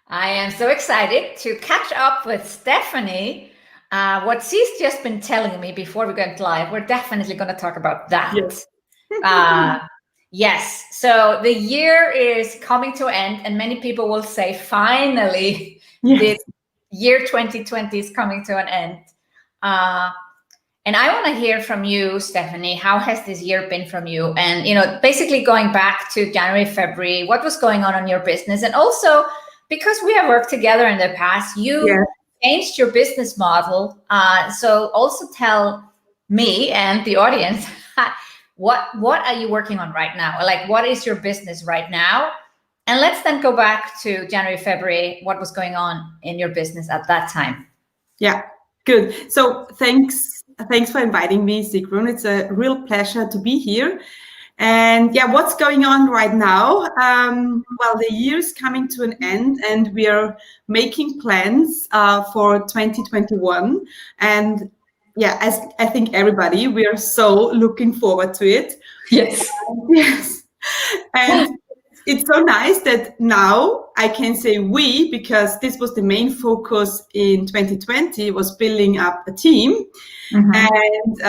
I am so excited to catch up with Stefanie. What she's just been telling me before we went live, we're definitely going to talk about that. Yes. Yes. So the year is coming to an end, and many people will say, finally, Yes. the year 2020 is coming to an end. And I want to hear from you, Stefanie. How has this year been from you? And, basically going back to January, February, what was going on in your business? And also, because we have worked together in the past, you changed your business model. So also tell me and the audience, what are you working on right now? Like, what is your business right now? And let's then go back to January, February. What was going on in your business at that time? Yeah, good. So thanks for inviting me, Sigrun. It's a real pleasure to be here. And yeah, what's going on right now? Well, the year is coming to an end, and we are making plans for 2021. And yeah, as I think everybody, we are so looking forward to it. Yes. Yes. And it's so nice that now I can say we, because this was the main focus in 2020, was building up a team. Mm-hmm. And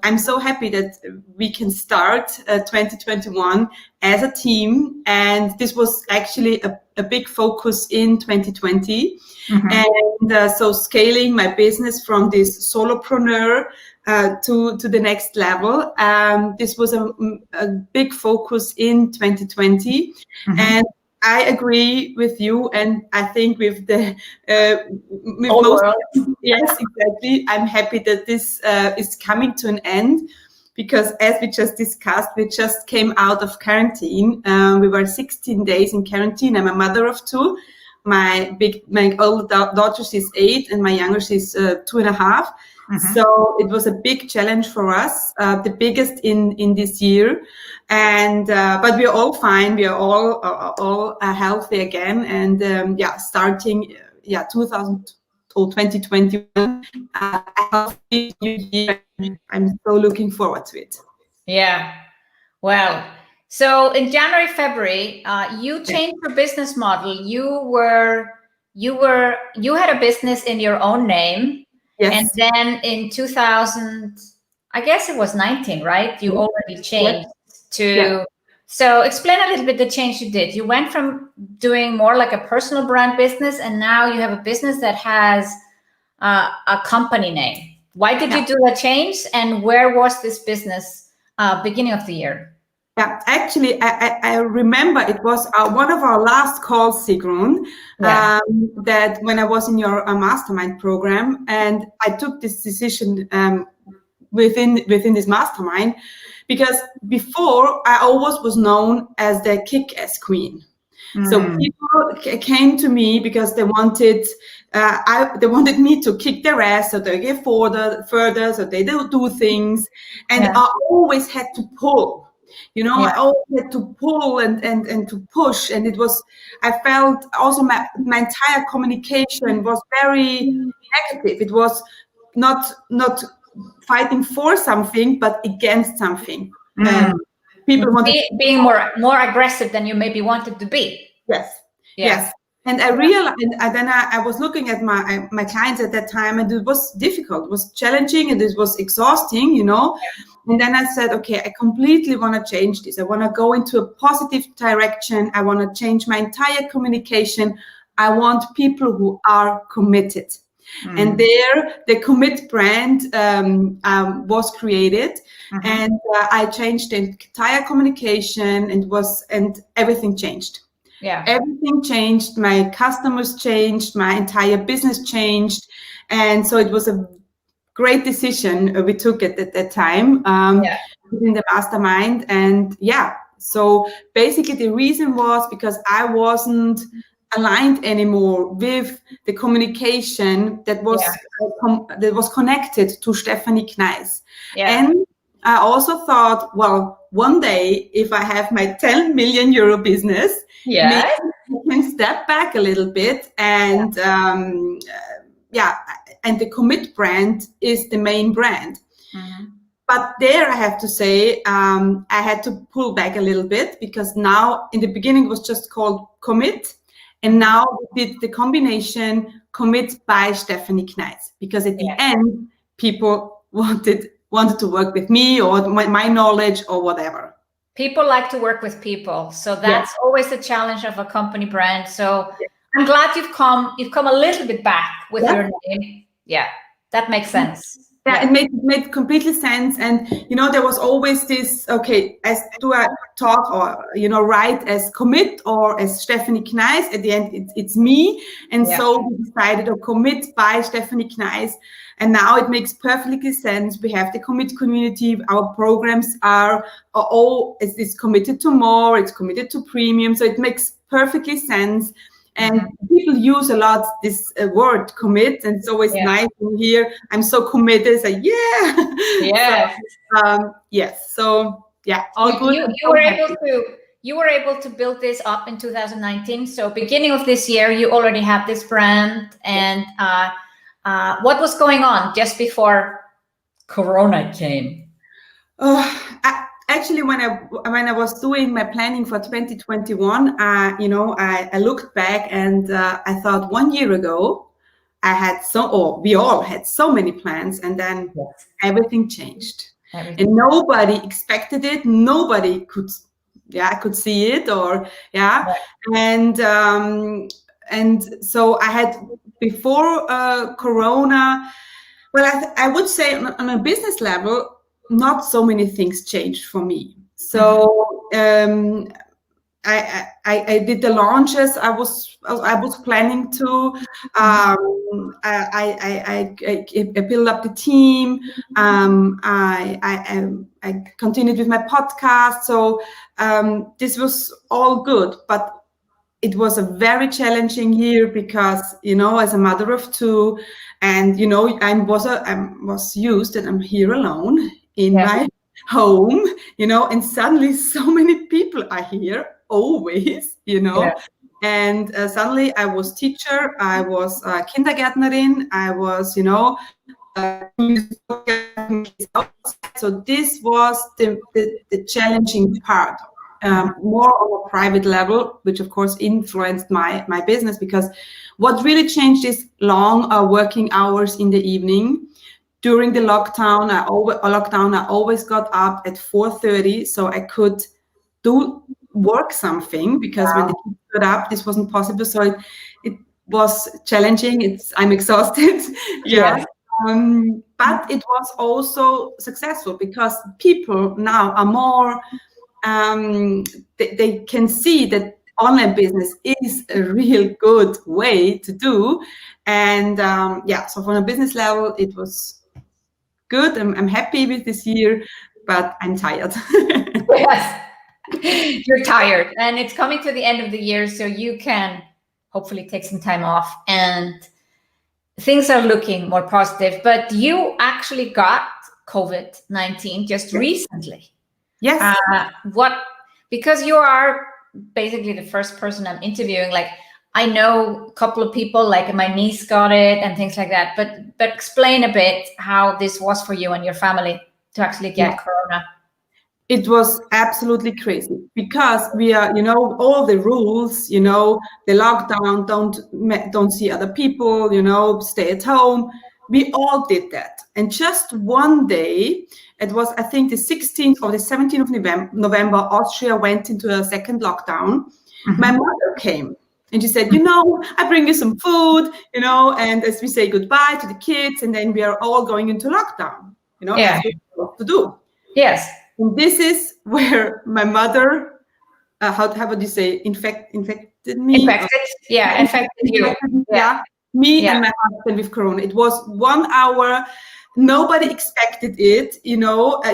I'm so happy that we can start 2021 as a team. And this was actually a big focus in 2020. Mm-hmm. And so scaling my business from this solopreneur to the next level. This was a big focus in 2020. Mm-hmm. And I agree with you, and I think with the with most, yes, exactly. I'm happy that this is coming to an end, because as we just discussed, we just came out of quarantine. We were 16 days in quarantine. I'm a mother of two. My older daughter, she's 8, and my younger, she's 2.5. Mm-hmm. So it was a big challenge for us, the biggest in this year, and but we are all fine. We are all healthy again, and starting 2021, a healthy new year. I'm so looking forward to it. Yeah, well. So in January, February, you changed your business model. You had a business in your own name. Yes. And then in 2000, I guess it was 19, right? You already changed to. So explain a little bit the change you did. You went from doing more like a personal brand business, and now you have a business that has a company name. Why did you do that change? And where was this business beginning of the year? Yeah, actually, I remember it was one of our last calls, Sigrun, that when I was in your mastermind program, and I took this decision within this mastermind, because before I always was known as the kick-ass queen. Mm-hmm. So people came to me because they wanted me to kick their ass, so they get further, so they do things, and I always had to pull. I always had to pull and to push, and it was. I felt also my entire communication was very negative. It was not fighting for something, but against something. People wanted being more aggressive than you maybe wanted to be. Yes. And I realized, and then I was looking at my clients at that time, and it was difficult, it was challenging, and it was exhausting, And then I said, okay, I completely want to change this. I want to go into a positive direction. I want to change my entire communication. I want people who are committed. Mm. And there, the Commit brand was created, and I changed the entire communication, and everything changed. Yeah, everything changed. My customers changed. My entire business changed, and so it was a great decision we took at that time in the mastermind. And so basically the reason was because I wasn't aligned anymore with the communication that was connected to Stefanie Kneisz. And I also thought, well, one day if I have my 10 million euro business, maybe I can step back a little bit, and and the Commit brand is the main brand. Mm-hmm. But there I have to say, I had to pull back a little bit, because now in the beginning it was just called Commit. And now we did the combination Commit by Stefanie Kneisz, because at the end, people wanted to work with me or my knowledge or whatever. People like to work with people. So that's always the challenge of a company brand. So I'm glad you've come a little bit back with your name. Yeah, that makes sense. Yeah, it made completely sense. And, there was always this, okay, do I talk or, write as Commit or as Stefanie Kneisz? At the end, it's me. And so we decided to Commit by Stefanie Kneisz. And now it makes perfectly sense. We have the Commit community. Our programs are all, it's committed to more, it's committed to premium. So it makes perfectly sense. And people use a lot this word commit, and it's always nice to hear, I'm so committed. Say, yes. So, all good. You were able to build this up in 2019. So beginning of this year, you already have this brand. And what was going on just before Corona came? Actually, when I was doing my planning for 2021, I looked back and I thought 1 year ago, we all had so many plans, and then everything changed. And nobody expected it. Nobody could see it, and so I had before Corona. Well, I would say on a business level, not so many things changed for me. So I did the launches. I was planning to. I built up the team. I continued with my podcast. So this was all good, but it was a very challenging year because, as a mother of two, and I was used that I'm here alone in my home, and suddenly so many people are here always, and suddenly I was teacher, I was kindergärtnerin, I was, so this was the challenging part. More on a private level, which of course influenced my business, because what really changed is long working hours in the evening. During the lockdown, I always got up at 4:30 so I could work something, because when the kids got up, this wasn't possible. So it was challenging. I'm exhausted. But it was also successful because people now are more. They can see that online business is a real good way to do, and so from a business level, it was good. I'm happy with this year, but I'm tired. Yes, you're tired, and it's coming to the end of the year, so you can hopefully take some time off, and things are looking more positive. But you actually got COVID-19 just recently. Yes. Because you are basically the first person I'm interviewing. Like, I know a couple of people, like my niece got it and things like that. But explain a bit how this was for you and your family to actually get Corona. It was absolutely crazy because we are, all the rules, the lockdown, don't see other people, stay at home. We all did that. And just one day, it was, I think, the 16th or the 17th of November, Austria went into a second lockdown. My mother came and she said, I bring you some food, and as we say goodbye to the kids, and then we are all going into lockdown, as we have to do. Yes. And this is where my mother, how would you say, infected me? Infected you. Me and my husband with Corona. It was 1 hour. Nobody expected it.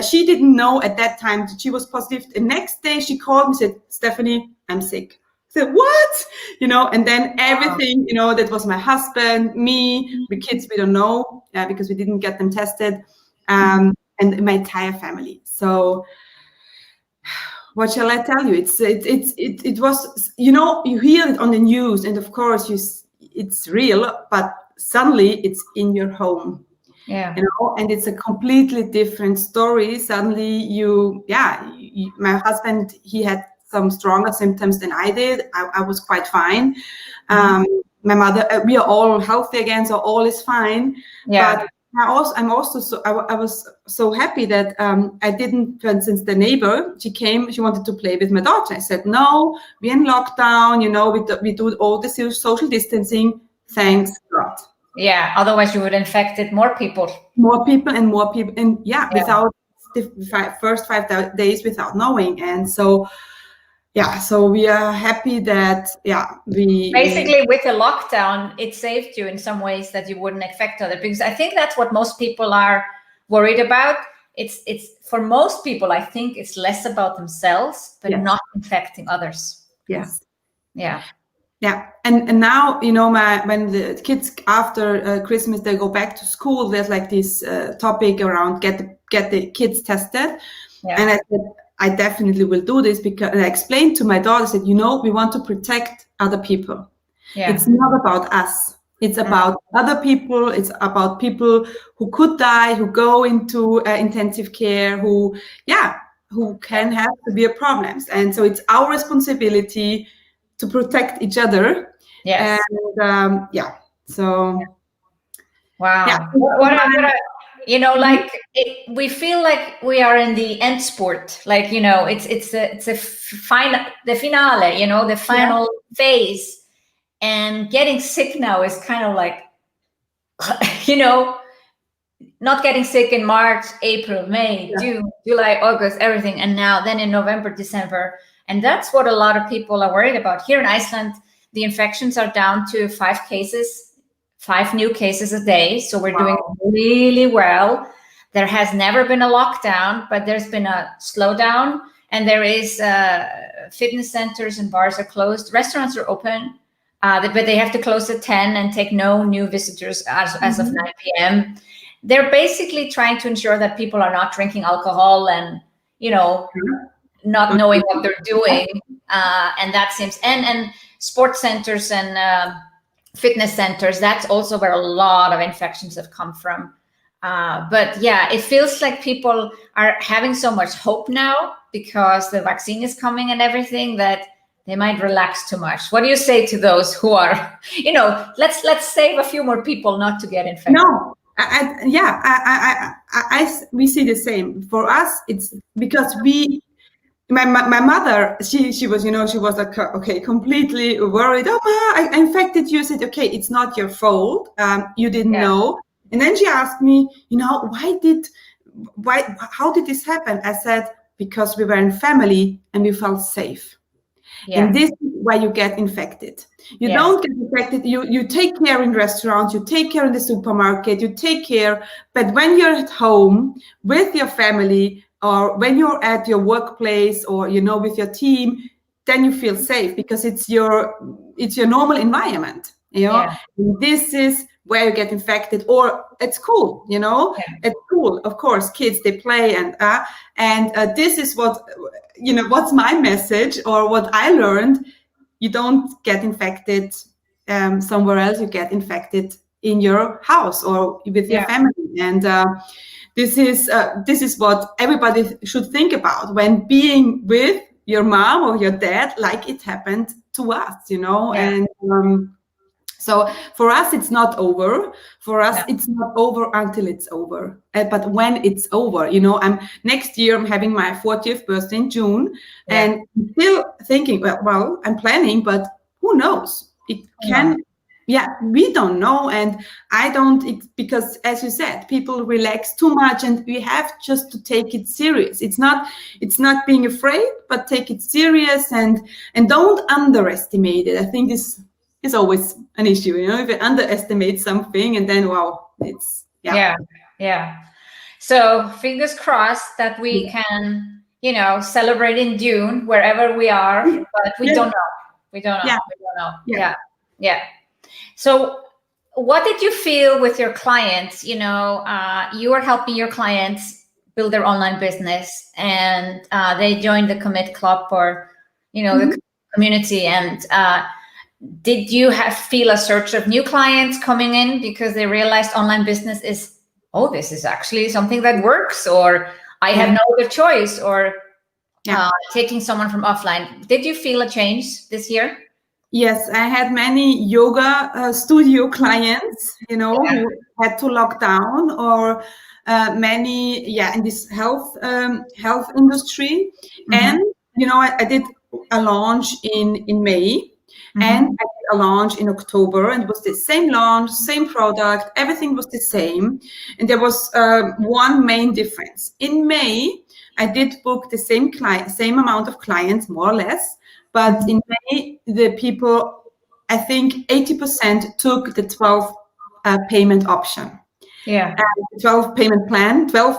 She didn't know at that time that she was positive. The next day she called me and said, Stefanie, I'm sick. I said, what? And then everything, that was my husband, me, the kids, we don't know because we didn't get them tested, and my entire family. So what shall I tell you? It was, you hear it on the news, and of course it's real, but suddenly it's in your home. Yeah. And it's a completely different story. Suddenly my husband, he had some stronger symptoms than I did. I was quite fine. My mother, we are all healthy again, so all is fine. Yeah. But I was so happy that I didn't, for instance, the neighbor, she wanted to play with my daughter. I said, no, we're in lockdown, we do all the social distancing. Thanks God. Yeah, otherwise you would infect more people. More people. And without the first 5 days without knowing. And so, so we are happy that, basically with the lockdown, it saved you in some ways that you wouldn't infect others, because I think that's what most people are worried about. It's for most people, I think it's less about themselves, but not infecting others. Yes. Yeah. Yeah, and now when the kids after Christmas they go back to school, there's like this topic around get the kids tested, and I said I definitely will do this because and I explained to my daughter, I said we want to protect other people. It's not about us. It's about other people. It's about people who could die, who go into intensive care, who can have severe problems, and so it's our responsibility to protect each other. Yes. And so wow. Yeah. We feel like we are in the end sport, like it's the finale, the final phase, and getting sick now is kind of like not getting sick in March, April, May, June, July, August, everything, and now then in November, December. And that's what a lot of people are worried about. Here in Iceland, the infections are down to 5 new cases a day. So we're doing really well. There has never been a lockdown, but there's been a slowdown. And there is fitness centers and bars are closed. Restaurants are open, but they have to close at 10 and take no new visitors as of 9 p.m. They're basically trying to ensure that people are not drinking alcohol and, not knowing what they're doing, and that seems and sports centers and fitness centers, that's also where a lot of infections have come from. But it feels like people are having so much hope now because the vaccine is coming and everything that they might relax too much. What do you say to those who are, let's save a few more people not to get infected? No. We see the same. For us, it's because my mother, she was, she was like, okay, completely worried. Oh, Ma, I infected you. I said, okay, it's not your fault. You didn't know. And then she asked me, how did this happen? I said, because we were in family and we felt safe. Yeah. And this is why you get infected. You don't get infected. You take care in restaurants, you take care in the supermarket, you take care. But when you're at home with your family, or when you're at your workplace or, with your team, then you feel safe because it's your normal environment, And this is where you get infected, or at school, At school, of course, kids, they play and this is what, what's my message or what I learned. You don't get infected somewhere else. You get infected in your house or with your family. And this is what everybody should think about when being with your mom or your dad, like it happened to us, And so for us, it's not over. For us, it's not over until it's over. But when it's over, next year I'm having my 40th birthday in June, and I'm still thinking, well, I'm planning, but who knows? It can. We don't know, and I don't, because as you said, people relax too much, and we have just to take it serious. It's not being afraid, but take it serious and don't underestimate it. I think this is always an issue, if you underestimate something, and then it's So fingers crossed that we can, celebrate in June wherever we are, but we don't know. We don't know. So what did you feel with your clients? You are helping your clients build their online business, and they joined the Commit Club or, the community. And did you feel a surge of new clients coming in because they realized online business this is actually something that works, or I have no other choice, or taking someone from offline. Did you feel a change this year? Yes, I had many yoga studio clients, who had to lock down, or many, in this health industry. And, I did a launch in May, and I did a launch in October, and it was the same launch, same product, everything was the same. And there was one main difference. In May, I did book the same amount of clients, more or less. But in May, the people, I think 80% took the 12 payment option. Yeah. 12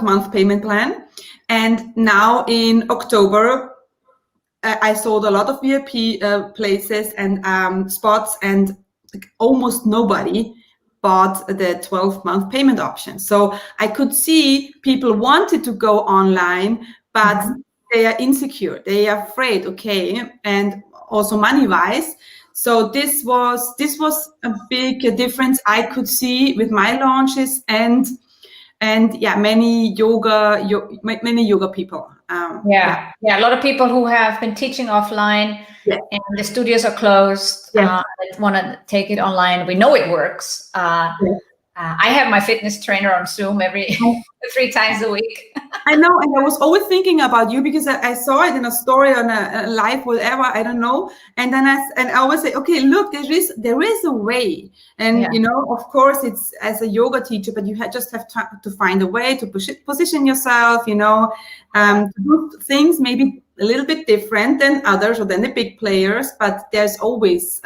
month payment plan. And now in October, I sold a lot of VIP places and spots, and almost nobody bought the 12-month payment option. So I could see people wanted to go online, but they are insecure, they are afraid, and also money-wise. So this was a big difference I could see with my launches, and many yoga people. A lot of people who have been teaching offline, and the studios are closed, that want to take it online. We know it works. I have my fitness trainer on Zoom every 3 times a week. I know, and I was always thinking about you because I saw it in a story on a live, whatever, I don't know. And then I always say, okay, look, there is a way. And of course, it's as a yoga teacher, but you just have to find a way to position yourself, to do things maybe a little bit different than others or than the big players, but there's always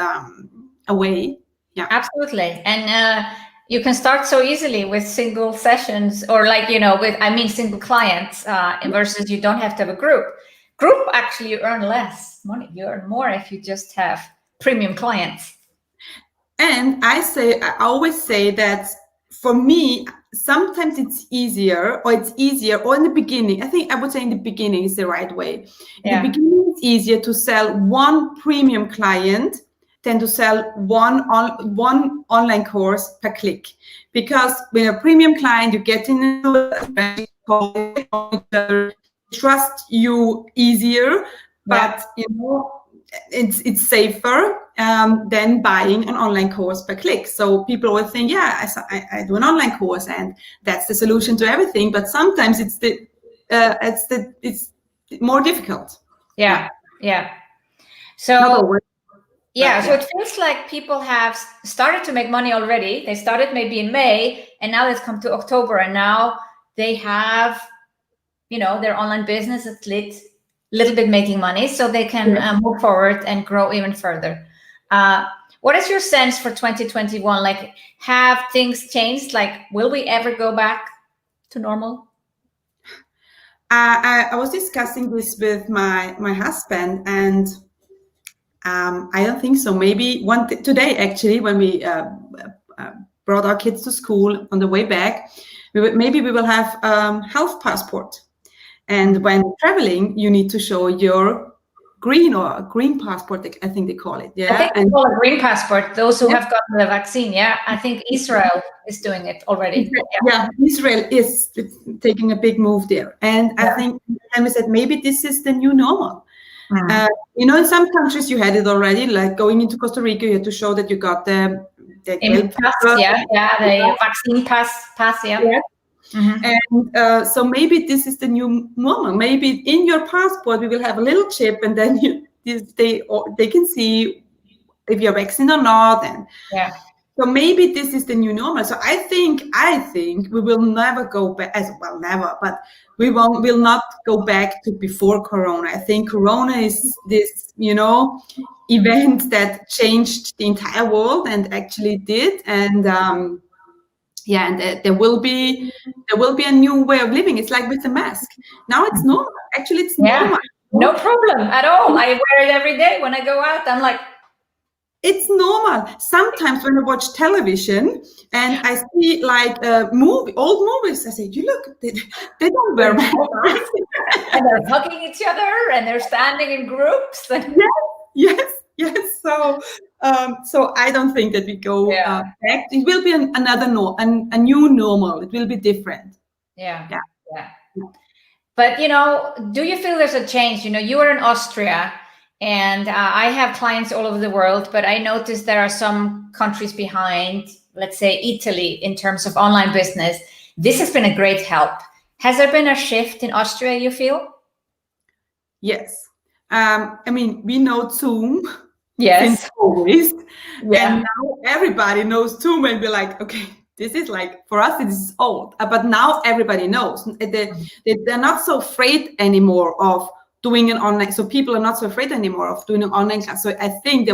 a way. Yeah, absolutely. And you can start so easily with single sessions, or single clients, versus you don't have to have a group. Group, actually, you earn less money. You earn more if you just have premium clients. And I always say that for me, sometimes it's easier, or in the beginning. I would say in the beginning is the right way. In the beginning, it's easier to sell one premium client than to sell one online course per click. Because with a premium client, you get into trust you easier, but it's safer than buying an online course per click. So people always think, I do an online course and that's the solution to everything. But sometimes it's more difficult. Yeah. So so it feels like people have started to make money already. They started maybe in May, and now it's come to October, and now they have, their online business is little bit making money, so they can move forward and grow even further. What is your sense for 2021? Like, have things changed? Like, will we ever go back to normal? I was discussing this with my husband, and I don't think so. Maybe today, actually, when we brought our kids to school on the way back, maybe we will have health passport. And when traveling, you need to show your green passport, I think they call it. Yeah, I think they call it green passport. Those who have gotten the vaccine. Yeah, I think Israel is doing it already. Israel is taking a big move there. And I think we said maybe this is the new normal. In some countries you had it already, like going into Costa Rica, you had to show that you got the pass, the vaccine pass. And so maybe this is the new normal. Maybe in your passport we will have a little chip, and then they can see if you're vaccinated or not. And so maybe this is the new normal. So I think we will never go back, never, but we will not go back to before Corona. I think Corona is this, event that changed the entire world, and actually did. And and there will be a new way of living. It's like with the mask. Now it's normal. Actually, it's normal. No problem at all. I wear it every day when I go out. I'm like, it's normal. Sometimes when I watch television and I see like old movies, I say, "You look, they don't wear masks." And they're hugging each other, and they're standing in groups. Yes. So I don't think that we go back. It will be a new normal. It will be different. Yeah. But, do you feel there's a change? You are in Austria, and I have clients all over the world, but I noticed there are some countries behind, let's say Italy, in terms of online business. This has been a great help. Has there been a shift in Austria, you feel? Yes. We know Zoom. Yes. Since always. Yeah. And now everybody knows Zoom, and we're like, okay, this is like, for us, this is old. But now everybody knows. They're not so afraid anymore of doing an online. So people are not so afraid anymore of doing an online class. So I think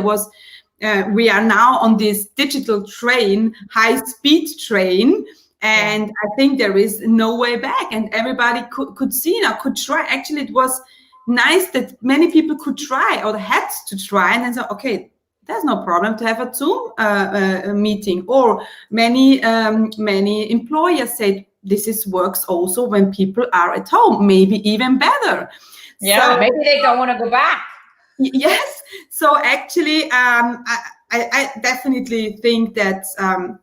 we are now on this digital train, high-speed train. And I think there is no way back. And everybody could see now, could try. Actually, it was nice that many people could try or had to try, and then say, okay, there's no problem to have a Zoom meeting. Or many employers said this works also when people are at home, maybe even better. Yeah, so, maybe they don't want to go back. Yes. So actually, I definitely think that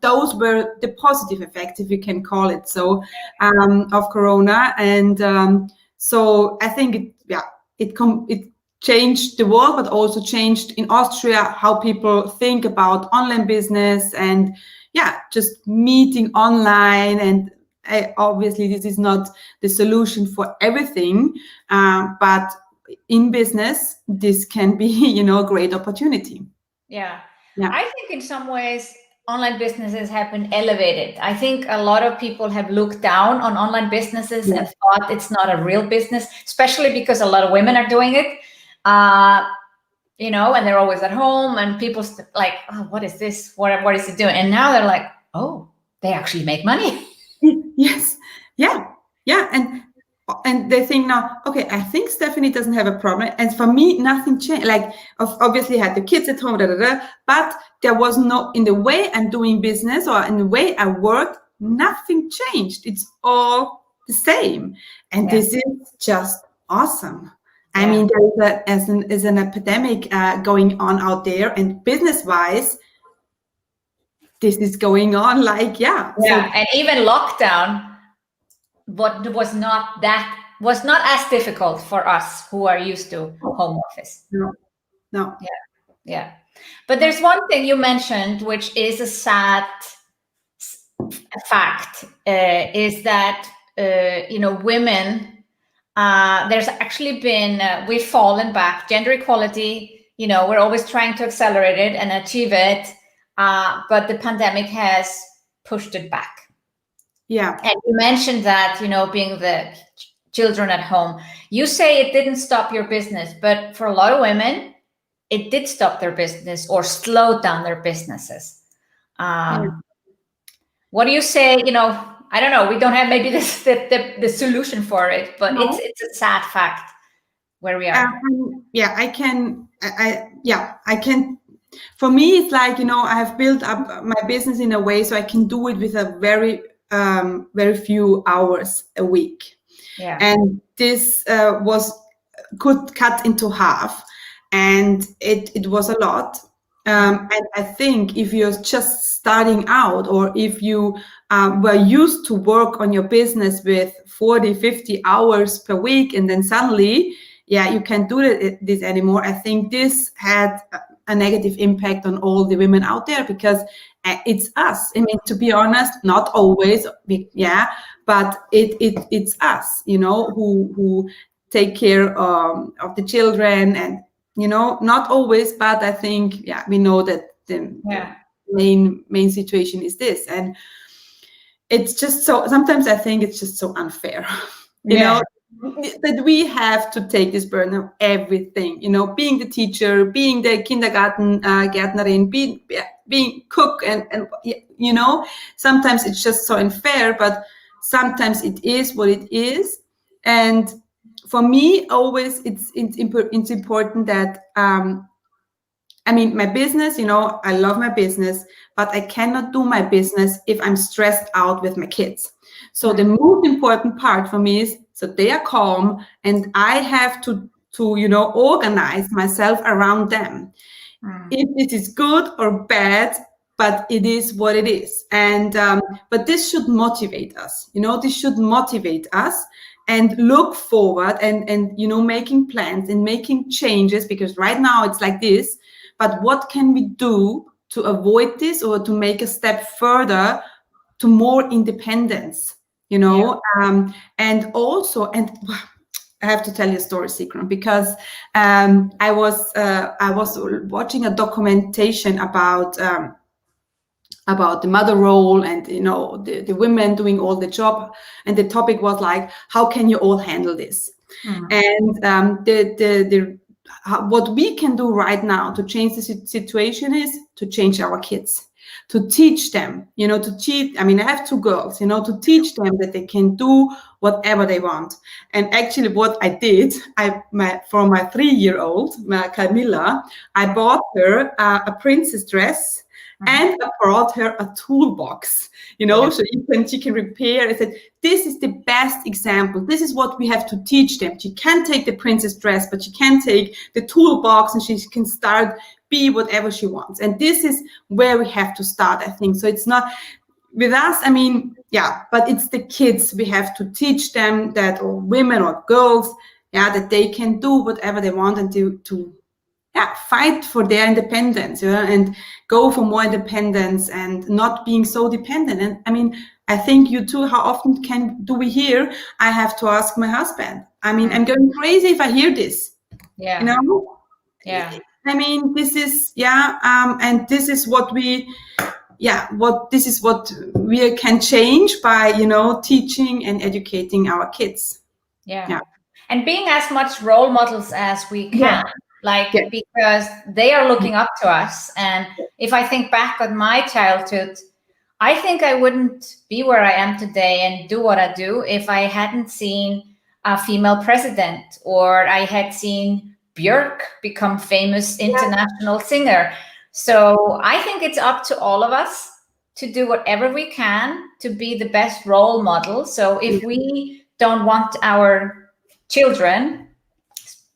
those were the positive effects, if you can call it so, of Corona. And so I think it changed the world, but also changed in Austria how people think about online business and just meeting online. And obviously this is not the solution for everything, but in business this can be a great opportunity. Yeah. I think in some ways online businesses have been elevated. I think a lot of people have looked down on online businesses and thought it's not a real business, especially because a lot of women are doing it, and they're always at home, and people like, oh, what is this? What is it doing? And now they're like, oh, they actually make money. Yes. Yeah. And they think now, okay, I think Stefanie doesn't have a problem. And for me, nothing changed. Like, obviously I had the kids at home, but there was in the way I'm doing business or in the way I work, nothing changed. It's all the same. And this is just awesome. I mean, there is an epidemic going on out there, and business-wise, this is going on like, and even lockdown, but was not as difficult for us who are used to home office. No. Yeah. But there's one thing you mentioned, which is a sad fact, is that, women, there's actually been, we've fallen back. Gender equality, we're always trying to accelerate it and achieve it. But the pandemic has pushed it back. Yeah. And you mentioned that, being the children at home, you say it didn't stop your business, but for a lot of women, it did stop their business or slowed down their businesses. What do you say? I don't know. We don't have maybe the solution for it, but it's a sad fact where we are. I can. For me, it's like, I have built up my business in a way so I can do it with a very few hours a week. Yeah. And this could cut into half, and it was a lot. And I think if you're just starting out, or if you were used to work on your business with 40, 50 hours per week, and then suddenly, you can't do this anymore. I think this had a negative impact on all the women out there, because it's us. I mean, to be honest, not always, but it's us, who take care of the children, and not always, but I think we know that the main situation is this, and it's just so. Sometimes I think it's just so unfair, you know, that we have to take this burden of everything. Being the teacher, being the kindergarten Gärtnerin, being cook, and sometimes it's just so unfair, but sometimes it is what it is. And for me, always it's important that my business, I love my business, but I cannot do my business if I'm stressed out with my kids. So the most important part for me is, so they are calm, and I have to organize myself around them. If it is good or bad, but it is what it is. And but this should motivate us. This should motivate us. and look forward and making plans and making changes, because right now it's like this, but what can we do to avoid this or to make a step further to more independence, and also, and I have to tell you a story, Sigrun, because I was watching a documentation about the mother role and the women doing all the job, and the topic was like, how can you all handle this? And what we can do right now to change the situation is to change our kids, to teach them, I have 2 girls, to teach them that they can do whatever they want. And actually what I did, for my 3-year-old, Camilla, I bought her a princess dress, and I brought her a toolbox, so she can repair. I said, this is the best example. This is what we have to teach them. She can take the princess dress, but she can take the toolbox and she can start be whatever she wants. And this is where we have to start, I think. So it's not with us, but it's the kids. We have to teach them that, or women or girls, that they can do whatever they want and to fight for their independence, and go for more independence and not being so dependent. And I think you too, how often do we hear, I have to ask my husband? I'm going crazy if I hear this. Yeah. This is, and this is what we can change by, teaching and educating our kids. Yeah. And being as much role models as we can. Because they are looking up to us. And if I think back on my childhood, I think I wouldn't be where I am today and do what I do if I hadn't seen a female president, or I had seen Björk become famous international singer. So I think it's up to all of us to do whatever we can to be the best role model. So if we don't want our children,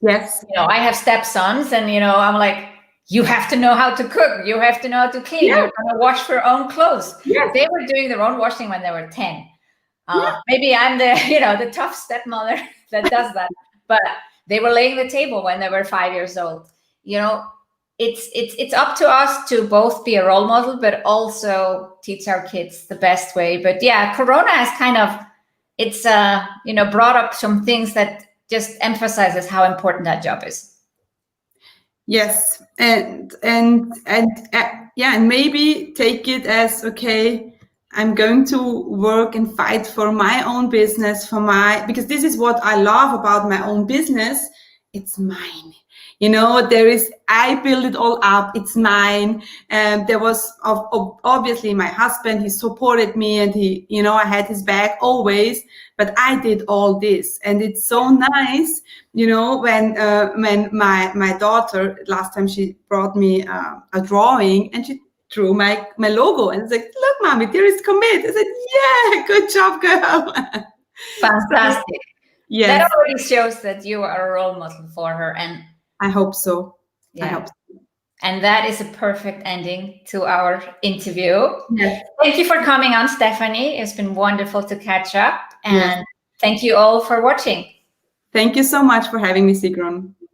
I have stepsons, and I'm like, you have to know how to cook, you have to know how to clean, you're gonna wash your own clothes. They were doing their own washing when they were 10. Maybe I'm the tough stepmother that does that, but they were laying the table when they were 5 years old. It's up to us to both be a role model, but also teach our kids the best way. But Corona has kind of, it's brought up some things that just emphasizes how important that job is. Yes, and maybe take it as, okay, I'm going to work and fight for my own business, because this is what I love about my own business. It's mine. I build it all up. It's mine. And there was obviously my husband, he supported me, and he, I had his back always, but I did all this. And it's so nice, when my daughter, last time she brought me a drawing, and she drew my logo, and it's like, look, mommy, there is commit. I said, good job, girl. Fantastic. Yes. That already shows that you are a role model for her, and I hope so. Yeah. I hope so. And that is a perfect ending to our interview. Yes. Thank you for coming on, Stefanie. It's been wonderful to catch up. And thank you all for watching. Thank you so much for having me, Sigrun.